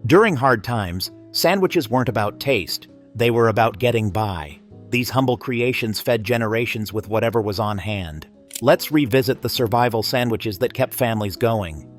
During hard times, sandwiches weren't about taste, they were about getting by. These humble creations fed generations with whatever was on hand. Let's revisit the survival sandwiches that kept families going.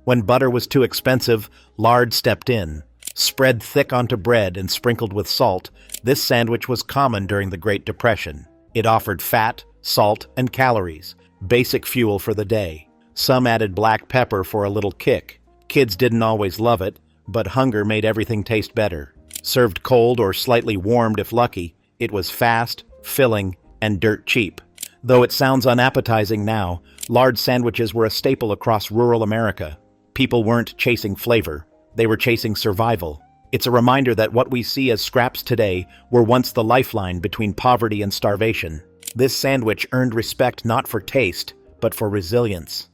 When butter was too expensive, lard stepped in. Spread thick onto bread and sprinkled with salt, this sandwich was common during the Great Depression. It offered fat, salt, and calories, basic fuel for the day. Some added black pepper for a little kick. Kids didn't always love it, but hunger made everything taste better. Served cold or slightly warmed if lucky, it was fast, filling, and dirt cheap. Though it sounds unappetizing now, lard sandwiches were a staple across rural America. People weren't chasing flavor, they were chasing survival. It's a reminder that what we see as scraps today were once the lifeline between poverty and starvation. This sandwich earned respect not for taste, but for resilience.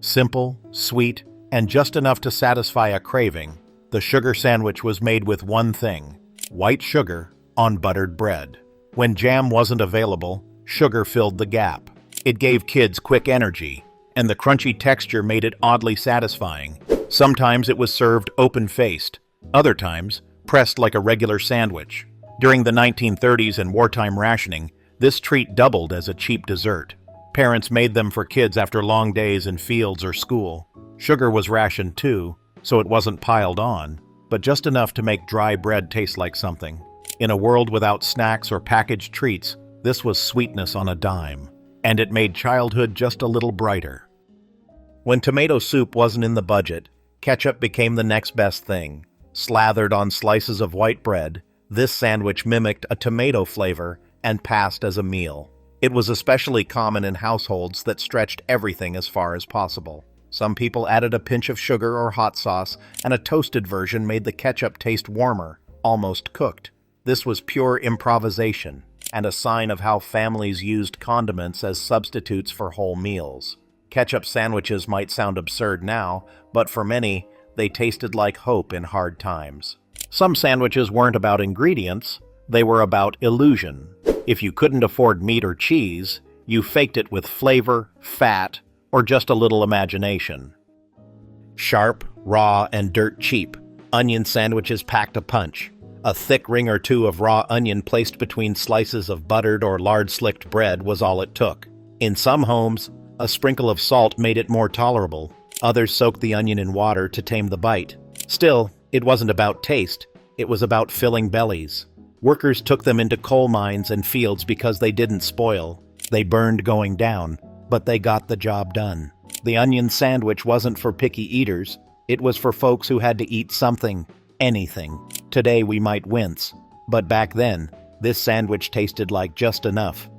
Simple, sweet, and just enough to satisfy a craving, the sugar sandwich was made with one thing: white sugar on buttered bread. When jam wasn't available, sugar filled the gap. It gave kids quick energy, and the crunchy texture made it oddly satisfying. Sometimes it was served open-faced, other times pressed like a regular sandwich. During the 1930s and wartime rationing, this treat doubled as a cheap dessert. Parents made them for kids after long days in fields or school. Sugar was rationed too, so it wasn't piled on, but just enough to make dry bread taste like something. In a world without snacks or packaged treats, this was sweetness on a dime, and it made childhood just a little brighter. When tomato soup wasn't in the budget, ketchup became the next best thing. Slathered on slices of white bread, this sandwich mimicked a tomato flavor and passed as a meal. It was especially common in households that stretched everything as far as possible. Some people added a pinch of sugar or hot sauce, and a toasted version made the ketchup taste warmer, almost cooked. This was pure improvisation, and a sign of how families used condiments as substitutes for whole meals. Ketchup sandwiches might sound absurd now, but for many, they tasted like hope in hard times. Some sandwiches weren't about ingredients, they were about illusion. If you couldn't afford meat or cheese, you faked it with flavor, fat, or just a little imagination. Sharp, raw, and dirt cheap, onion sandwiches packed a punch. A thick ring or two of raw onion placed between slices of buttered or lard-slicked bread was all it took. In some homes, a sprinkle of salt made it more tolerable. Others soaked the onion in water to tame the bite. Still, it wasn't about taste, it was about filling bellies. Workers took them into coal mines and fields because they didn't spoil. They burned going down, but they got the job done. The onion sandwich wasn't for picky eaters, it was for folks who had to eat something, anything. Today we might wince, but back then, this sandwich tasted like just enough.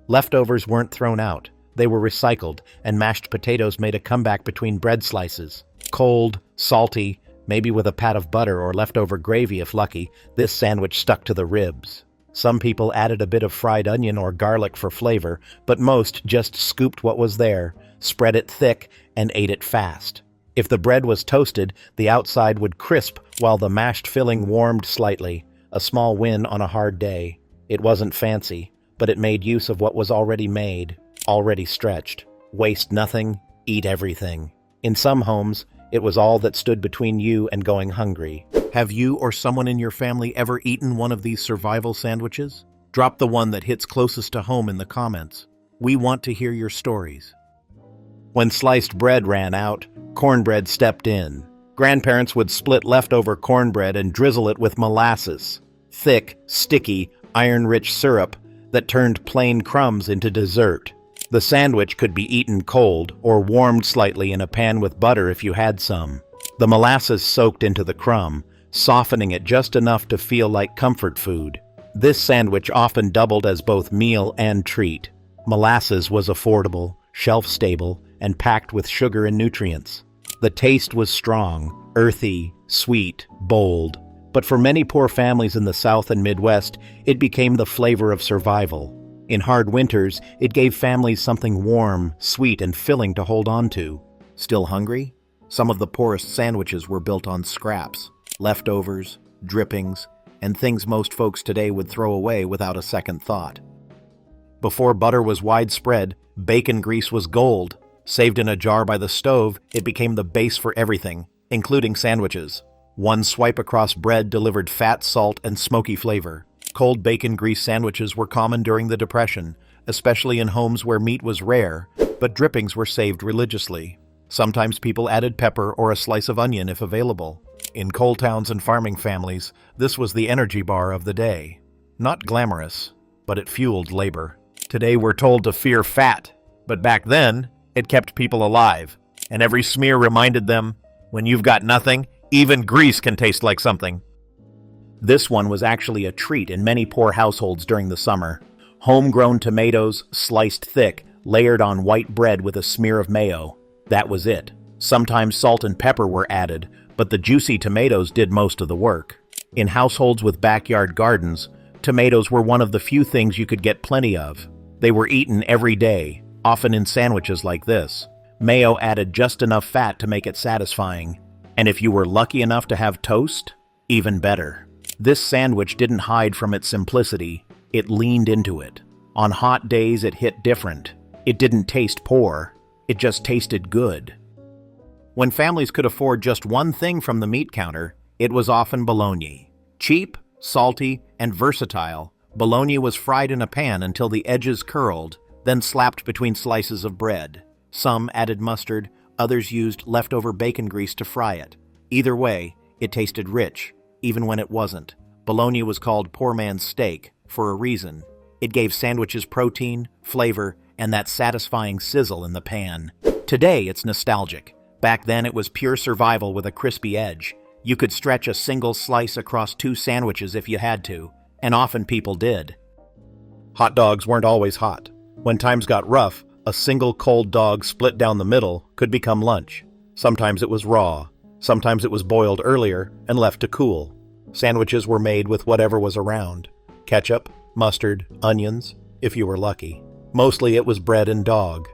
Leftovers weren't thrown out. They were recycled, and mashed potatoes made a comeback between bread slices. Cold, salty, maybe with a pat of butter or leftover gravy if lucky, this sandwich stuck to the ribs. Some people added a bit of fried onion or garlic for flavor, but most just scooped what was there, spread it thick, and ate it fast. If the bread was toasted, the outside would crisp while the mashed filling warmed slightly, a small win on a hard day. It wasn't fancy, but it made use of what was already made, already stretched. Waste nothing, eat everything. In some homes, it was all that stood between you and going hungry. Have you or someone in your family ever eaten one of these survival sandwiches? Drop the one that hits closest to home in the comments. We want to hear your stories. When sliced bread ran out, cornbread stepped in. Grandparents would split leftover cornbread and drizzle it with molasses, thick, sticky, iron-rich syrup that turned plain crumbs into dessert. The sandwich could be eaten cold or warmed slightly in a pan with butter if you had some. The molasses soaked into the crumb, softening it just enough to feel like comfort food. This sandwich often doubled as both meal and treat. Molasses was affordable, shelf-stable, and packed with sugar and nutrients. The taste was strong, earthy, sweet, bold, but for many poor families in the South and Midwest, it became the flavor of survival. In hard winters, it gave families something warm, sweet, and filling to hold on to. Still hungry? Some of the poorest sandwiches were built on scraps, leftovers, drippings, and things most folks today would throw away without a second thought. Before butter was widespread, bacon grease was gold. Saved in a jar by the stove, it became the base for everything. including sandwiches. One swipe across bread delivered fat, salt, and smoky flavor. Cold bacon grease sandwiches were common during the Depression, especially in homes where meat was rare, but drippings were saved religiously. Sometimes people added pepper or a slice of onion if available. In coal towns and farming families, this was the energy bar of the day. Not glamorous, but it fueled labor. Today we're told to fear fat, but back then, it kept people alive. And every smear reminded them, when you've got nothing, even grease can taste like something. This one was actually a treat in many poor households during the summer. Homegrown tomatoes, sliced thick, layered on white bread with a smear of mayo. That was it. Sometimes salt and pepper were added, but the juicy tomatoes did most of the work. In households with backyard gardens, tomatoes were one of the few things you could get plenty of. They were eaten every day, often in sandwiches like this. Mayo added just enough fat to make it satisfying. And if you were lucky enough to have toast, even better. This sandwich didn't hide from its simplicity, it leaned into it. On hot days it hit different. It didn't taste poor, it just tasted good. When families could afford just one thing from the meat counter, it was often bologna. Cheap, salty, and versatile, bologna was fried in a pan until the edges curled, then slapped between slices of bread. Some added mustard, others used leftover bacon grease to fry it. Either way, it tasted rich, even when it wasn't. Bologna was called poor man's steak for a reason. It gave sandwiches protein, flavor, and that satisfying sizzle in the pan. Today, it's nostalgic. Back then, it was pure survival with a crispy edge. You could stretch a single slice across 2 sandwiches if you had to, and often people did. Hot dogs weren't always hot. When times got rough, a single cold dog split down the middle could become lunch. Sometimes it was raw. Sometimes it was boiled earlier and left to cool. Sandwiches were made with whatever was around. Ketchup, mustard, onions, if you were lucky. Mostly it was bread and dog.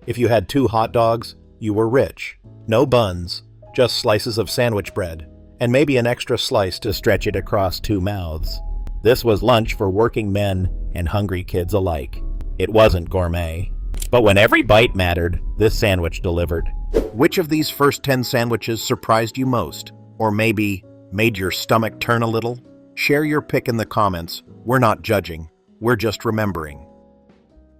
If you had 2 hot dogs, you were rich. No buns, just slices of sandwich bread, and maybe an extra slice to stretch it across 2 mouths. This was lunch for working men and hungry kids alike. It wasn't gourmet. But when every bite mattered, this sandwich delivered. Which of these first 10 sandwiches surprised you most? Or maybe made your stomach turn a little? Share your pick in the comments. We're not judging. We're just remembering.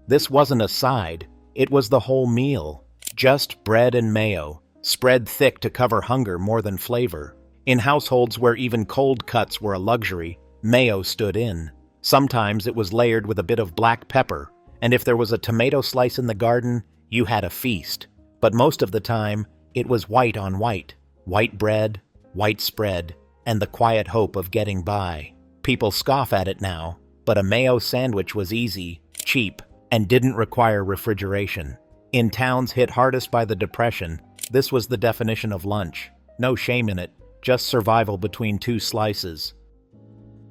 This wasn't a side. It was the whole meal. Just bread and mayo, spread thick to cover hunger more than flavor. In households where even cold cuts were a luxury, mayo stood in. Sometimes it was layered with a bit of black pepper, and if there was a tomato slice in the garden, you had a feast. But most of the time, it was white on white. White bread, white spread, and the quiet hope of getting by. People scoff at it now, but a mayo sandwich was easy, cheap, and didn't require refrigeration. In towns hit hardest by the Depression, this was the definition of lunch. No shame in it, just survival between 2 slices.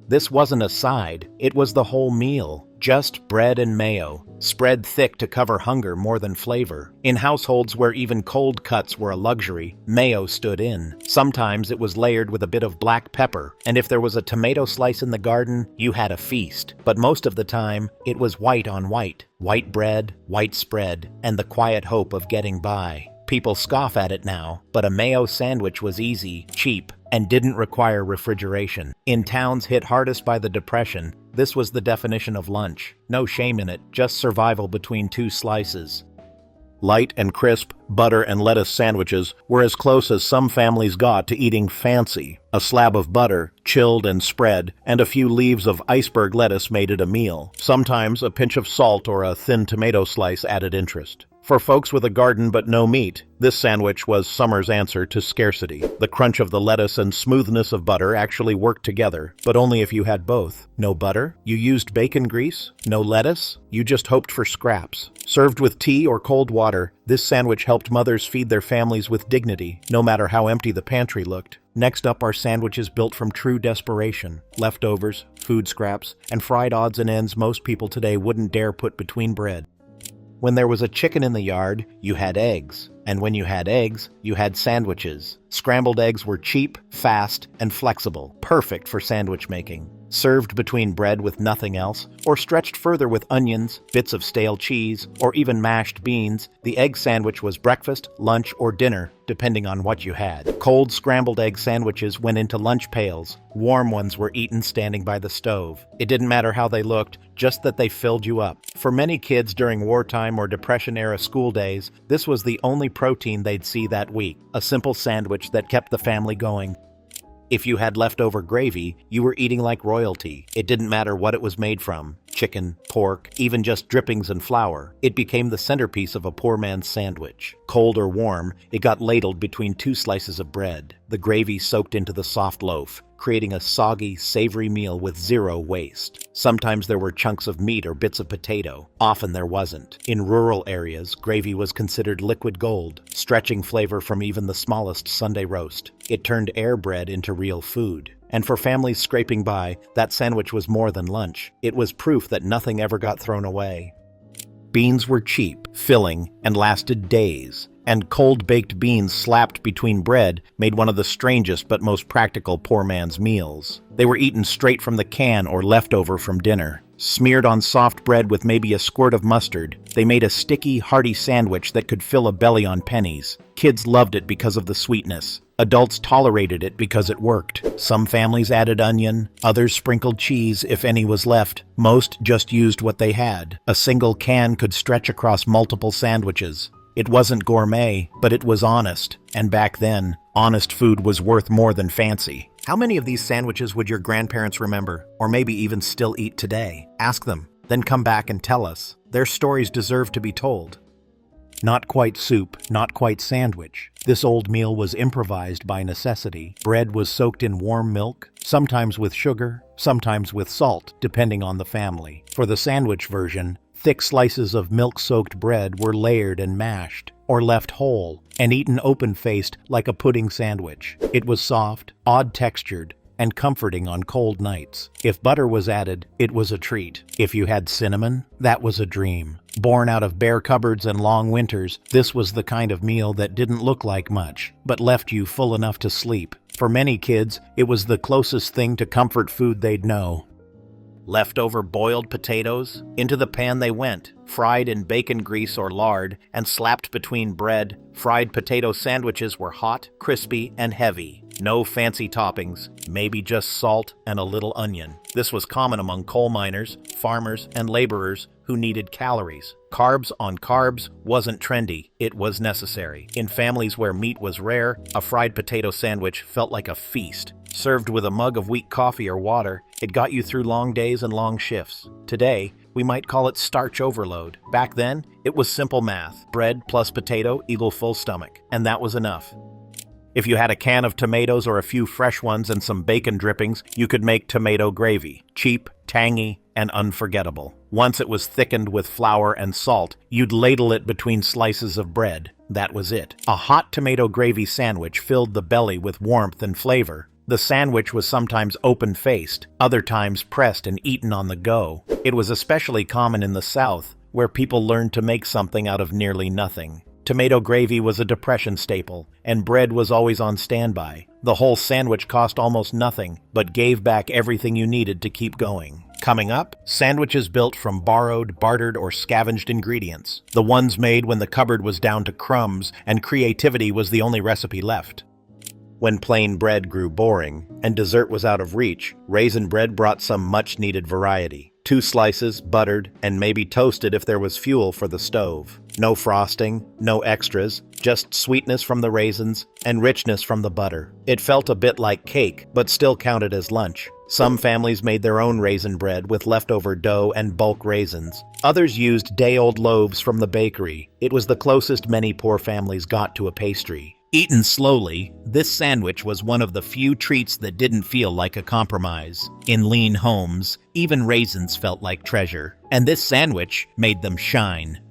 This wasn't a side, it was the whole meal. Just bread and mayo, spread thick to cover hunger more than flavor. In households where even cold cuts were a luxury, mayo stood in. Sometimes it was layered with a bit of black pepper, and if there was a tomato slice in the garden, you had a feast. But most of the time, it was white on white. White bread, white spread, and the quiet hope of getting by. People scoff at it now, but a mayo sandwich was easy, cheap, and didn't require refrigeration. In towns hit hardest by the Depression, this was the definition of lunch. No shame in it, just survival between 2 slices. Light and crisp, butter and lettuce sandwiches were as close as some families got to eating fancy. A slab of butter, chilled and spread, and a few leaves of iceberg lettuce made it a meal. Sometimes a pinch of salt or a thin tomato slice added interest. For folks with a garden but no meat, this sandwich was summer's answer to scarcity. The crunch of the lettuce and smoothness of butter actually worked together, but only if you had both. No butter? You used bacon grease? No lettuce? You just hoped for scraps. Served with tea or cold water, this sandwich helped mothers feed their families with dignity, no matter how empty the pantry looked. Next up are sandwiches built from true desperation. Leftovers, food scraps, and fried odds and ends most people today wouldn't dare put between bread. When there was a chicken in the yard, you had eggs. And when you had eggs, you had sandwiches. Scrambled eggs were cheap, fast, and flexible, perfect for sandwich making. served between bread with nothing else, or stretched further with onions, bits of stale cheese, or even mashed beans. The egg sandwich was breakfast, lunch, or dinner, depending on what you had. Cold scrambled egg sandwiches went into lunch pails. Warm ones were eaten standing by the stove. It didn't matter how they looked, just that they filled you up. For many kids during wartime or Depression-era school days, this was the only protein they'd see that week, a simple sandwich that kept the family going. If you had leftover gravy, you were eating like royalty. It didn't matter what it was made from. Chicken, pork, even just drippings and flour. It became the centerpiece of a poor man's sandwich. Cold or warm, it got ladled between 2 slices of bread. The gravy soaked into the soft loaf, creating a soggy, savory meal with zero waste. Sometimes there were chunks of meat or bits of potato. Often there wasn't. In rural areas, gravy was considered liquid gold, stretching flavor from even the smallest Sunday roast. It turned air bread into real food. And for families scraping by, that sandwich was more than lunch. It was proof that nothing ever got thrown away. Beans were cheap, filling, and lasted days. And cold-baked beans slapped between bread made one of the strangest but most practical poor man's meals. They were eaten straight from the can or leftover from dinner. Smeared on soft bread with maybe a squirt of mustard, they made a sticky, hearty sandwich that could fill a belly on pennies. Kids loved it because of the sweetness. Adults tolerated it because it worked. Some families added onion, others sprinkled cheese if any was left. Most just used what they had. A single can could stretch across multiple sandwiches. It wasn't gourmet, but it was honest. And back then, honest food was worth more than fancy. How many of these sandwiches would your grandparents remember, or maybe even still eat today? Ask them, then come back and tell us. Their stories deserve to be told. Not quite soup, not quite sandwich. This old meal was improvised by necessity. Bread was soaked in warm milk, sometimes with sugar, sometimes with salt, depending on the family. For the sandwich version, thick slices of milk-soaked bread were layered and mashed, or left whole, and eaten open-faced like a pudding sandwich. It was soft, odd-textured, and comforting on cold nights. If butter was added, it was a treat. If you had cinnamon, that was a dream. Born out of bare cupboards and long winters, this was the kind of meal that didn't look like much, but left you full enough to sleep. For many kids, it was the closest thing to comfort food they'd know. Leftover boiled potatoes? Into the pan they went, fried in bacon grease or lard, and slapped between bread. Fried potato sandwiches were hot, crispy, and heavy. No fancy toppings, maybe just salt and a little onion. This was common among coal miners, farmers, and laborers who needed calories. Carbs on carbs wasn't trendy, it was necessary. In families where meat was rare, a fried potato sandwich felt like a feast. Served with a mug of weak coffee or water, it got you through long days and long shifts. Today, we might call it starch overload. Back then, it was simple math. Bread plus potato equal full stomach, and that was enough. If you had a can of tomatoes or a few fresh ones and some bacon drippings, you could make tomato gravy. Cheap, tangy, and unforgettable. Once it was thickened with flour and salt, you'd ladle it between slices of bread. That was it. A hot tomato gravy sandwich filled the belly with warmth and flavor. The sandwich was sometimes open-faced, other times pressed and eaten on the go. It was especially common in the South, where people learned to make something out of nearly nothing. Tomato gravy was a Depression staple, and bread was always on standby. The whole sandwich cost almost nothing, but gave back everything you needed to keep going. Coming up, sandwiches built from borrowed, bartered, or scavenged ingredients. The ones made when the cupboard was down to crumbs and creativity was the only recipe left. When plain bread grew boring and dessert was out of reach, raisin bread brought some much-needed variety. 2 slices, buttered, and maybe toasted if there was fuel for the stove. No frosting, no extras, just sweetness from the raisins and richness from the butter. It felt a bit like cake, but still counted as lunch. Some families made their own raisin bread with leftover dough and bulk raisins. Others used day-old loaves from the bakery. It was the closest many poor families got to a pastry. Eaten slowly, this sandwich was one of the few treats that didn't feel like a compromise. In lean homes, even raisins felt like treasure, and this sandwich made them shine.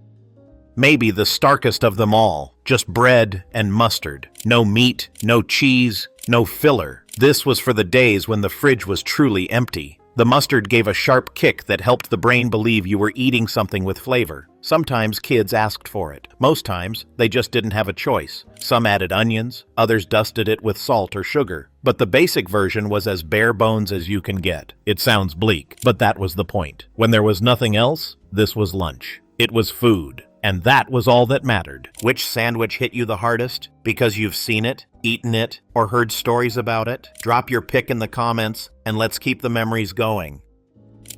Maybe the starkest of them all, just bread and mustard. No meat, no cheese, no filler. This was for the days when the fridge was truly empty. The mustard gave a sharp kick that helped the brain believe you were eating something with flavor. Sometimes kids asked for it. Most times, they just didn't have a choice. Some added onions, others dusted it with salt or sugar. But the basic version was as bare bones as you can get. It sounds bleak, but that was the point. When there was nothing else, this was lunch. It was food. And that was all that mattered. Which sandwich hit you the hardest? Because you've seen it, eaten it, or heard stories about it? Drop your pick in the comments, and let's keep the memories going.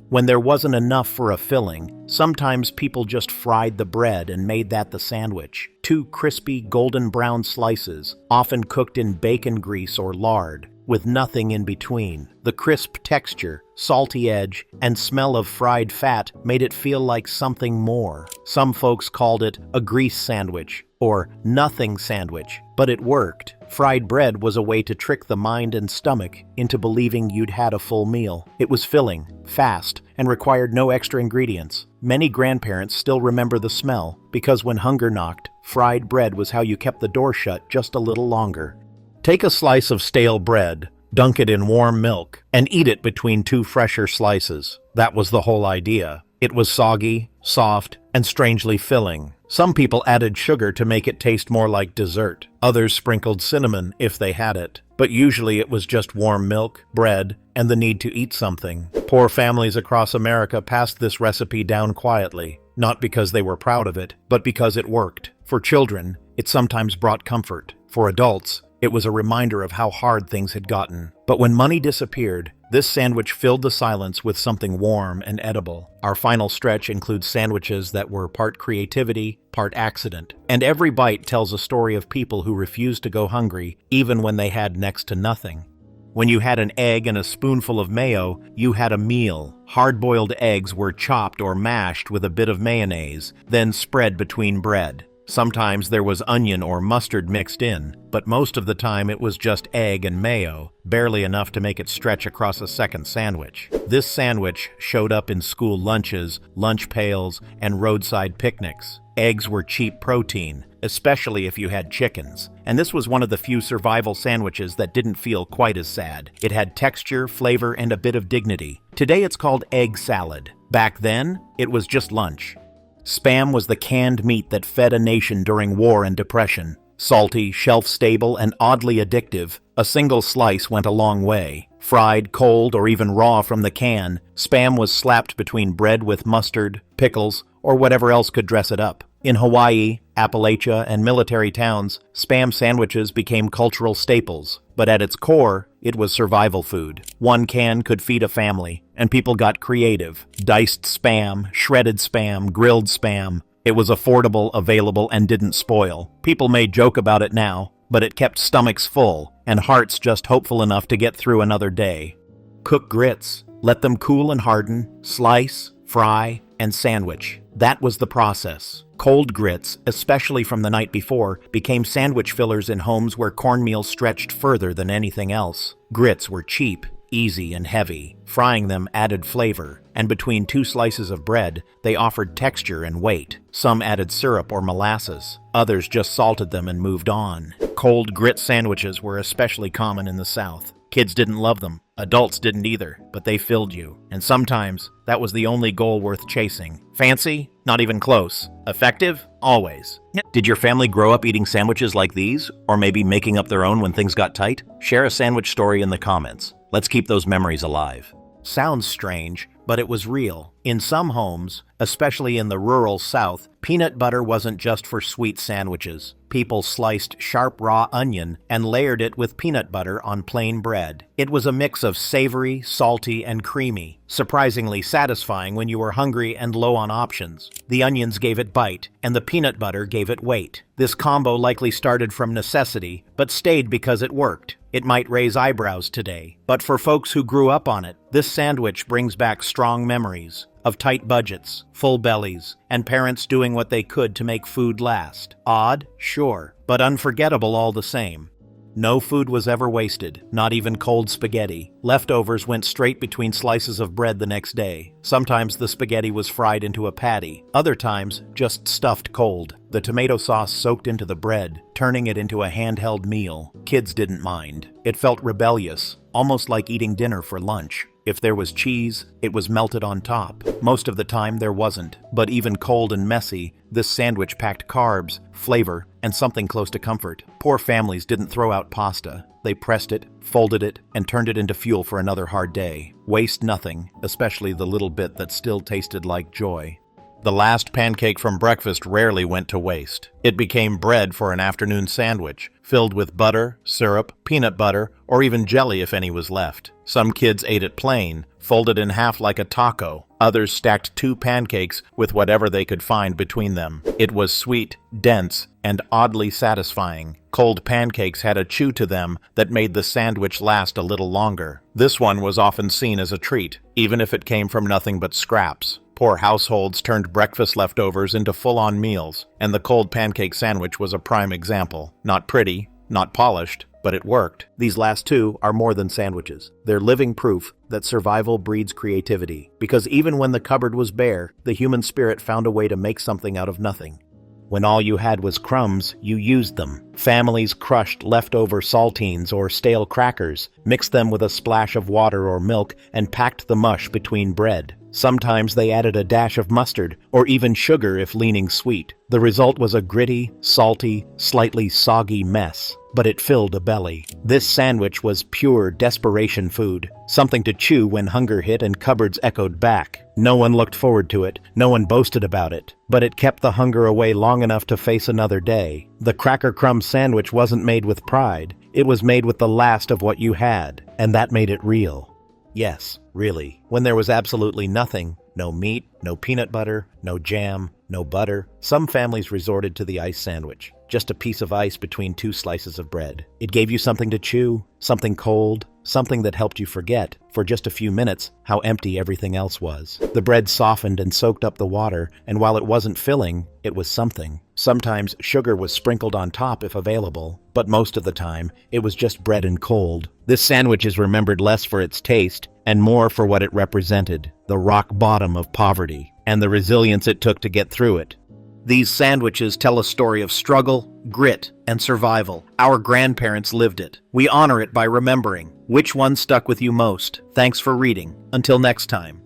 When there wasn't enough for a filling, sometimes people just fried the bread and made that the sandwich. 2 crispy golden brown slices, often cooked in bacon grease or lard, with nothing in between. The crisp texture, salty edge, and smell of fried fat made it feel like something more. Some folks called it a grease sandwich or nothing sandwich, but it worked. Fried bread was a way to trick the mind and stomach into believing you'd had a full meal. It was filling, fast, and required no extra ingredients. Many grandparents still remember the smell because when hunger knocked, fried bread was how you kept the door shut just a little longer. Take a slice of stale bread, dunk it in warm milk, and eat it between 2 fresher slices. That was the whole idea. It was soggy, soft, and strangely filling. Some people added sugar to make it taste more like dessert. Others sprinkled cinnamon if they had it. But usually it was just warm milk, bread, and the need to eat something. Poor families across America passed this recipe down quietly, not because they were proud of it, but because it worked. For children, it sometimes brought comfort. For adults, it was a reminder of how hard things had gotten. But when money disappeared, this sandwich filled the silence with something warm and edible. Our final stretch includes sandwiches that were part creativity, part accident. And every bite tells a story of people who refused to go hungry, even when they had next to nothing. When you had an egg and a spoonful of mayo, you had a meal. Hard-boiled eggs were chopped or mashed with a bit of mayonnaise, then spread between bread. Sometimes there was onion or mustard mixed in, but most of the time it was just egg and mayo, barely enough to make it stretch across a second sandwich. This sandwich showed up in school lunches, lunch pails, and roadside picnics. Eggs were cheap protein, especially if you had chickens. And this was one of the few survival sandwiches that didn't feel quite as sad. It had texture, flavor, and a bit of dignity. Today it's called egg salad. Back then, it was just lunch. Spam was the canned meat that fed a nation during war and depression. Salty, shelf-stable, and oddly addictive, a single slice went a long way. Fried, cold, or even raw from the can, Spam was slapped between bread with mustard, pickles, or whatever else could dress it up. In Hawaii, Appalachia, and military towns, Spam sandwiches became cultural staples, but at its core, it was survival food. One can could feed a family, and people got creative. Diced Spam, shredded Spam, grilled Spam. It was affordable, available, and didn't spoil. People may joke about it now, but it kept stomachs full, and hearts just hopeful enough to get through another day. Cook grits. Let them cool and harden, slice, fry, and sandwich. That was the process. Cold grits, especially from the night before, became sandwich fillers in homes where cornmeal stretched further than anything else. Grits were cheap, easy, and heavy. Frying them added flavor, and between 2 slices of bread, they offered texture and weight. Some added syrup or molasses. Others just salted them and moved on. Cold grit sandwiches were especially common in the South. Kids didn't love them. Adults didn't either, but they filled you. And sometimes, that was the only goal worth chasing. Fancy? Not even close. Effective? Always. Did your family grow up eating sandwiches like these? Or maybe making up their own when things got tight? Share a sandwich story in the comments. Let's keep those memories alive. Sounds strange, but it was real. In some homes, especially in the rural South, peanut butter wasn't just for sweet sandwiches. People sliced sharp raw onion and layered it with peanut butter on plain bread. It was a mix of savory, salty, and creamy, surprisingly satisfying when you were hungry and low on options. The onions gave it bite, and the peanut butter gave it weight. This combo likely started from necessity, but stayed because it worked. It might raise eyebrows today, but for folks who grew up on it, this sandwich brings back strong memories of tight budgets, full bellies, and parents doing what they could to make food last. Odd, sure, but unforgettable all the same. No food was ever wasted, not even cold spaghetti. Leftovers went straight between slices of bread the next day. Sometimes the spaghetti was fried into a patty, other times just stuffed cold. The tomato sauce soaked into the bread, turning it into a handheld meal. Kids didn't mind. It felt rebellious, almost like eating dinner for lunch. If there was cheese, it was melted on top. Most of the time there wasn't, but even cold and messy, this sandwich packed carbs, flavor, and something close to comfort. Poor families didn't throw out pasta. They pressed it, folded it, and turned it into fuel for another hard day. Waste nothing, especially the little bit that still tasted like joy. The last pancake from breakfast rarely went to waste. It became bread for an afternoon sandwich, filled with butter, syrup, peanut butter, or even jelly if any was left. Some kids ate it plain, folded in half like a taco. Others stacked 2 pancakes with whatever they could find between them. It was sweet, dense, and oddly satisfying. Cold pancakes had a chew to them that made the sandwich last a little longer. This one was often seen as a treat, even if it came from nothing but scraps. Poor households turned breakfast leftovers into full-on meals, and the cold pancake sandwich was a prime example. Not pretty, not polished, but it worked. These last 2 are more than sandwiches. They're living proof that survival breeds creativity, because even when the cupboard was bare, the human spirit found a way to make something out of nothing. When all you had was crumbs, you used them. Families crushed leftover saltines or stale crackers, mixed them with a splash of water or milk, and packed the mush between bread. Sometimes they added a dash of mustard, or even sugar if leaning sweet. The result was a gritty, salty, slightly soggy mess, but it filled a belly. This sandwich was pure desperation food, something to chew when hunger hit and cupboards echoed back. No one looked forward to it, no one boasted about it, but it kept the hunger away long enough to face another day. The cracker crumb sandwich wasn't made with pride, it was made with the last of what you had, and that made it real. Yes, really. When there was absolutely nothing, no meat, no peanut butter, no jam, no butter, some families resorted to the ice sandwich, just a piece of ice between 2 slices of bread. It gave you something to chew, something cold, something that helped you forget, for just a few minutes, how empty everything else was. The bread softened and soaked up the water, and while it wasn't filling, it was something. Sometimes sugar was sprinkled on top if available, but most of the time, it was just bread and cold. This sandwich is remembered less for its taste, and more for what it represented, the rock bottom of poverty, and the resilience it took to get through it. These sandwiches tell a story of struggle, grit, and survival. Our grandparents lived it. We honor it by remembering. Which one stuck with you most? Thanks for reading. Until next time.